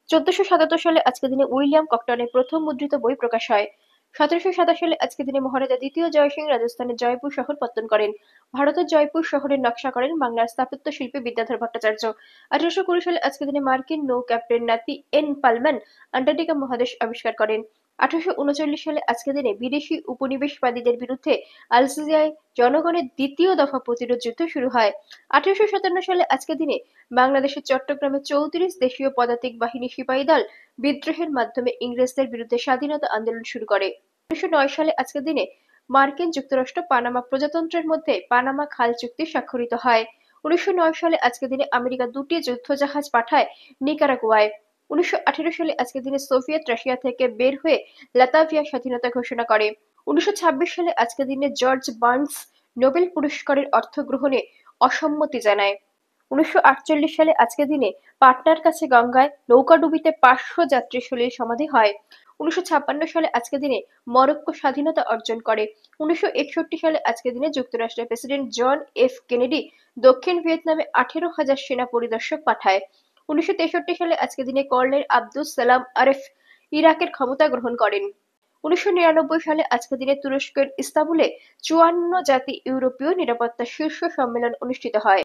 1477 সালে আজকের দিনে উইলিয়াম ককটনের প্রথম মুদ্রিত বই প্রকাশ হয়। 1727 সালে আজকের দিনে মহারাজা দ্বিতীয় জয়সিংহ রাজস্থানের জয়পুর শহর পত্তন করেন। ভারতের জয়পুর শহরের নকশা করেন বাংলার স্থাপত্য শিল্পী বিদ্যাধর ভট্টাচার্য। 1820 সালে আজকের দিনে মার্কিন নৌ ক্যাপ্টেন নাথি এন পালম্যান আন্টার্কটিকা মহাদেশ আবিষ্কার করেন। 1839 সালে আজকের দিনে বিদেশি উপনিবেশবাদীদের বিরুদ্ধে আলজেরিয়ায় জনগণের দ্বিতীয় দফা প্রতিরোধ যুদ্ধ শুরু হয়। 1857 সালে আজকের দিনে বাংলাদেশের চট্টগ্রামে 34 দেশীয় পদাতিক বাহিনী সিপাহী দল বিদ্রোহের মাধ্যমে ইংরেজদের বিরুদ্ধে স্বাধীনতা আন্দোলন শুরু করে। 1909 সালে আজকের দিনে মার্কিন যুক্তরাষ্ট্র পানামা প্রজাতন্ত্রের মধ্যে পানামা খাল চুক্তি স্বাক্ষরিত হয়। 1909 সালে আজকের দিনে আমেরিকা দুটি যুদ্ধজাহাজ পাঠায় নিকারাগুয়ায়। 1918 সালে আজকের দিনে সোভিয়েত রাশিয়া থেকে বের হয়ে লাতাভিয়া স্বাধীনতা ঘোষণা করে। 1926 সালে আজকের দিনে জর্জ বার্নস নোবেল পুরস্কারের অর্থ গ্রহণে অসম্মতি জানায়। 1948 সালে আজকের দিনে পাটনার কাছে গঙ্গায় নৌকাডুবিতে 500 যাত্রীর সলিল সমাধি হয়। 1956 সালে আজকের দিনে মরক্কো স্বাধীনতা অর্জন করে। 1961 সালে আজকের দিনে যুক্তরাষ্ট্রের প্রেসিডেন্ট জন এফ কেনেডি দক্ষিণ ভিয়েতনামে 18,000 সেনা পরিদর্শক পাঠায়। 1963 সালে আজকের দিনে কর্নেল আব্দুস সালাম আরেফ ইরাকের ক্ষমতা গ্রহণ করেন। 1999 সালে আজকের দিনে তুরস্কের ইস্তাম্বুলে 54 জাতি ইউরোপীয় নিরাপত্তা শীর্ষ সম্মেলন অনুষ্ঠিত হয়।